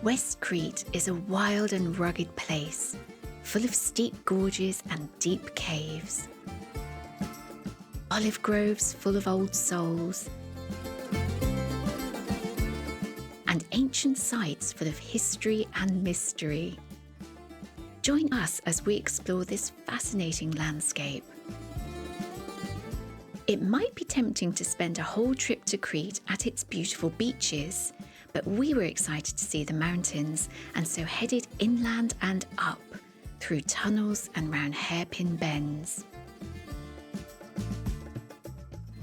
West Crete is a wild and rugged place, full of steep gorges and deep caves. Olive groves full of old souls, and ancient sites full of history and mystery. Join us as we explore this fascinating landscape. It might be tempting to spend a whole trip to Crete at its beautiful beaches, but we were excited to see the mountains and so headed inland and up through tunnels and round hairpin bends.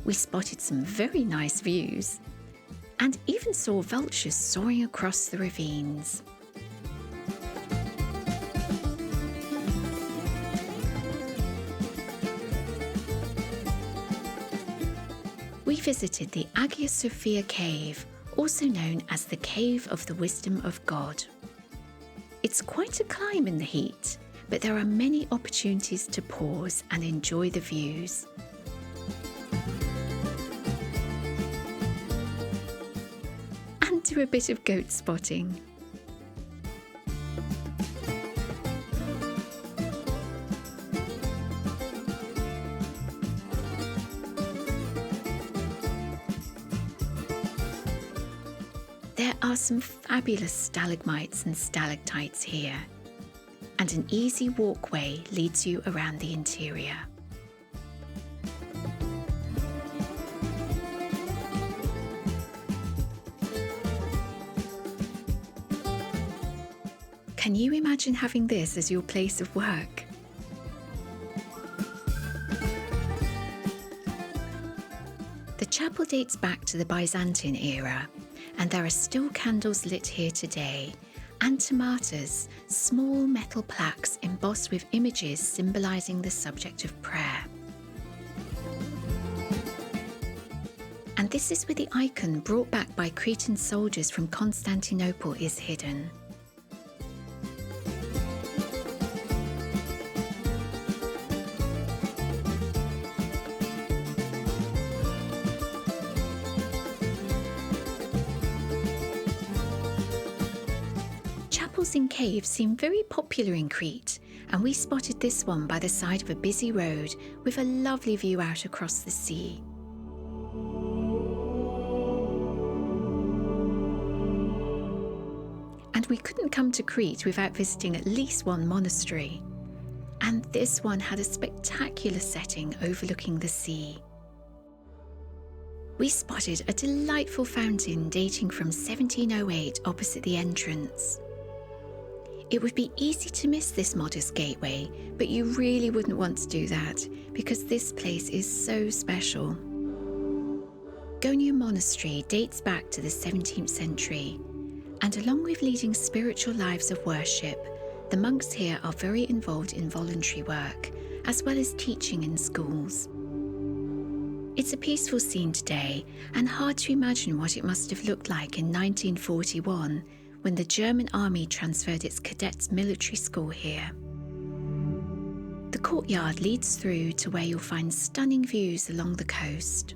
We spotted some very nice views and even saw vultures soaring across the ravines. We visited the Agia Sofia cave, also known as the Cave of the Wisdom of God. It's quite a climb in the heat, but there are many opportunities to pause and enjoy the views. And do a bit of goat spotting. There are some fabulous stalagmites and stalactites here, and an easy walkway leads you around the interior. Can you imagine having this as your place of work? The chapel dates back to the Byzantine era, and there are still candles lit here today, and tomatas, small metal plaques embossed with images symbolising the subject of prayer. And this is where the icon brought back by Cretan soldiers from Constantinople is hidden. Chapels in caves seem very popular in Crete, and we spotted this one by the side of a busy road with a lovely view out across the sea. And we couldn't come to Crete without visiting at least one monastery, and this one had a spectacular setting overlooking the sea. We spotted a delightful fountain dating from 1708 opposite the entrance. It would be easy to miss this modest gateway, but you really wouldn't want to do that because this place is so special. Gonia Monastery dates back to the 17th century, and along with leading spiritual lives of worship, the monks here are very involved in voluntary work, as well as teaching in schools. It's a peaceful scene today, and hard to imagine what it must have looked like in 1941, when the German army transferred its cadets' military school here. The courtyard leads through to where you'll find stunning views along the coast.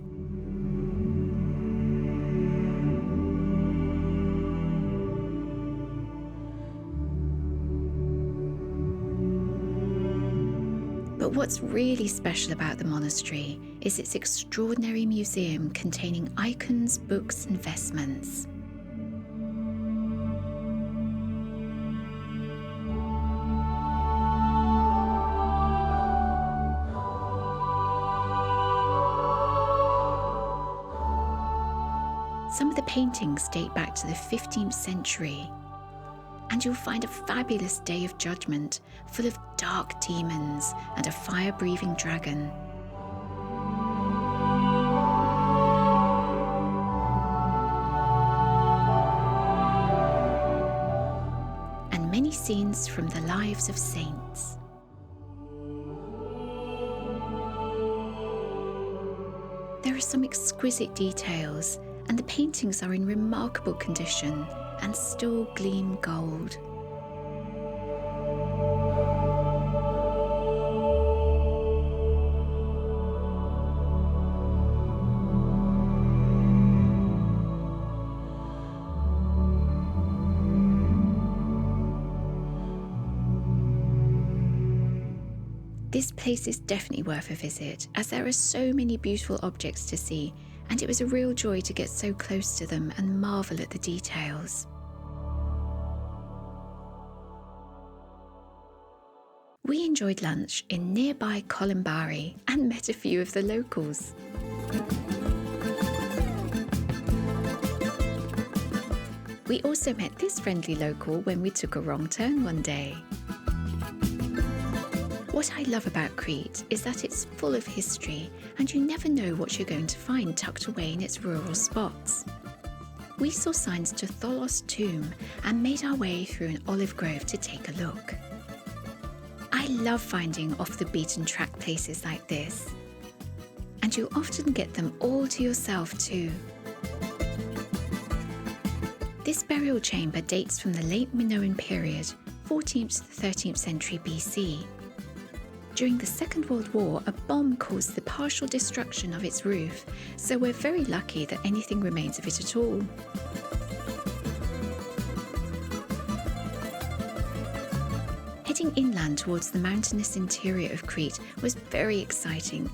But what's really special about the monastery is its extraordinary museum containing icons, books and vestments. Some of the paintings date back to the 15th century, and you'll find a fabulous Day of Judgment full of dark demons and a fire-breathing dragon. And many scenes from the lives of saints. There are some exquisite details, and the paintings are in remarkable condition and still gleam gold. This place is definitely worth a visit, as there are so many beautiful objects to see, and it was a real joy to get so close to them and marvel at the details. We enjoyed lunch in nearby Columbari and met a few of the locals. We also met this friendly local when we took a wrong turn one day. What I love about Crete is that it's full of history, and you never know what you're going to find tucked away in its rural spots. We saw signs to Tholos Tomb and made our way through an olive grove to take a look. I love finding off-the-beaten-track places like this, and you often get them all to yourself too. This burial chamber dates from the late Minoan period, 14th to 13th century BC. During the Second World War, a bomb caused the partial destruction of its roof, so we're very lucky that anything remains of it at all. Heading inland towards the mountainous interior of Crete was very exciting,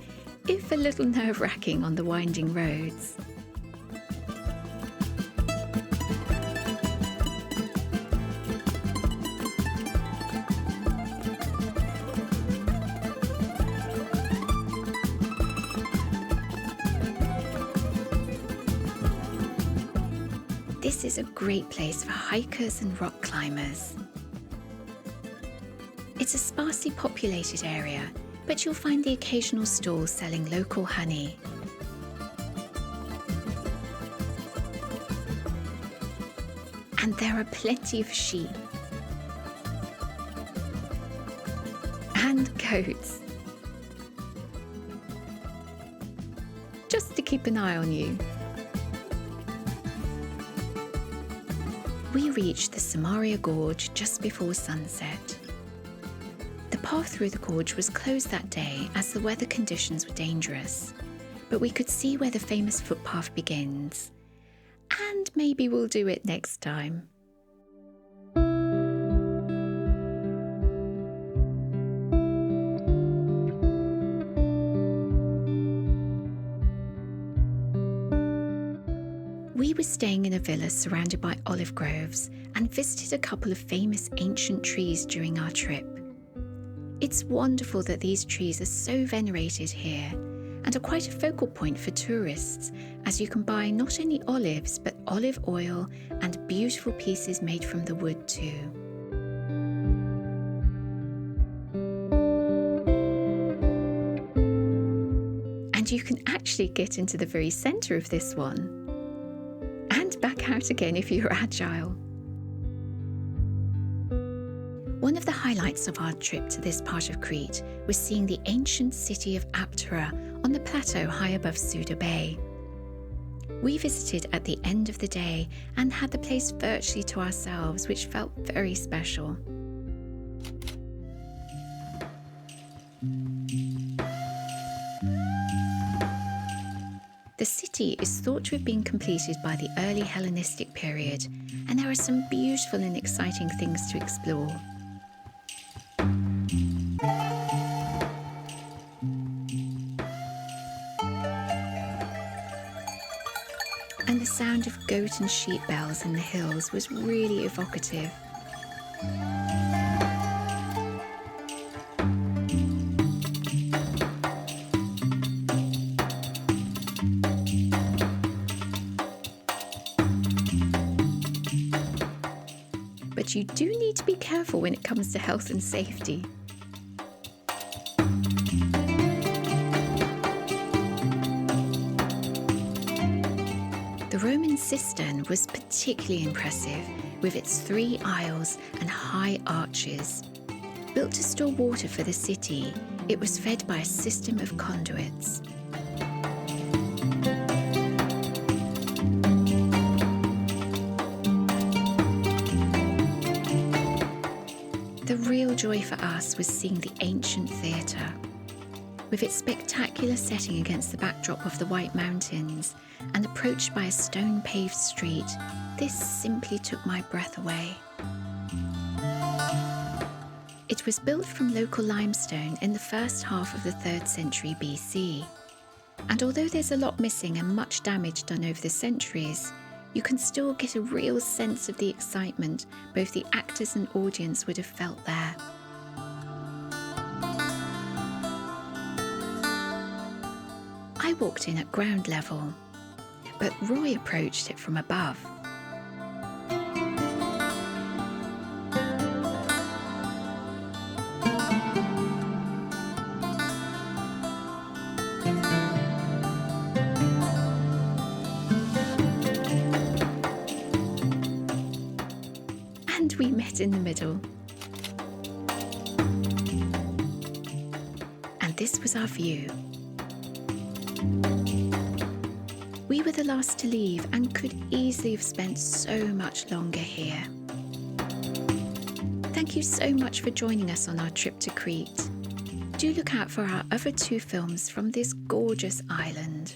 if a little nerve-wracking on the winding roads. This is a great place for hikers and rock climbers. It's a sparsely populated area, but you'll find the occasional stall selling local honey. And there are plenty of sheep and goats, just to keep an eye on you. We reached the Samaria Gorge just before sunset. The path through the gorge was closed that day as the weather conditions were dangerous, but we could see where the famous footpath begins, and maybe we'll do it next time. We were staying in a villa surrounded by olive groves and visited a couple of famous ancient trees during our trip. It's wonderful that these trees are so venerated here and are quite a focal point for tourists, as you can buy not only olives but olive oil and beautiful pieces made from the wood too. And you can actually get into the very centre of this one, and back out again if you're agile. One of the highlights of our trip to this part of Crete was seeing the ancient city of Aptera on the plateau high above Suda Bay. We visited at the end of the day and had the place virtually to ourselves, which felt very special. The city is thought to have been completed by the early Hellenistic period, and there are some beautiful and exciting things to explore. And the sound of goat and sheep bells in the hills was really evocative. But you do need to be careful when it comes to health and safety. The Roman cistern was particularly impressive, with its 3 aisles and high arches. Built to store water for the city, it was fed by a system of conduits. The real joy for us was seeing the ancient theatre. With its spectacular setting against the backdrop of the White Mountains and approached by a stone-paved street, this simply took my breath away. It It was built from local limestone in the first half of the 3rd century BC. And although there's a lot missing and much damage done over the centuries, you can still get a real sense of the excitement both the actors and audience would have felt there. I walked in at ground level, but Roy approached it from above. And we met in the middle. And this was our view. We were the last to leave and could easily have spent so much longer here. Thank you so much for joining us on our trip to Crete. Do look out for our other 2 films from this gorgeous island.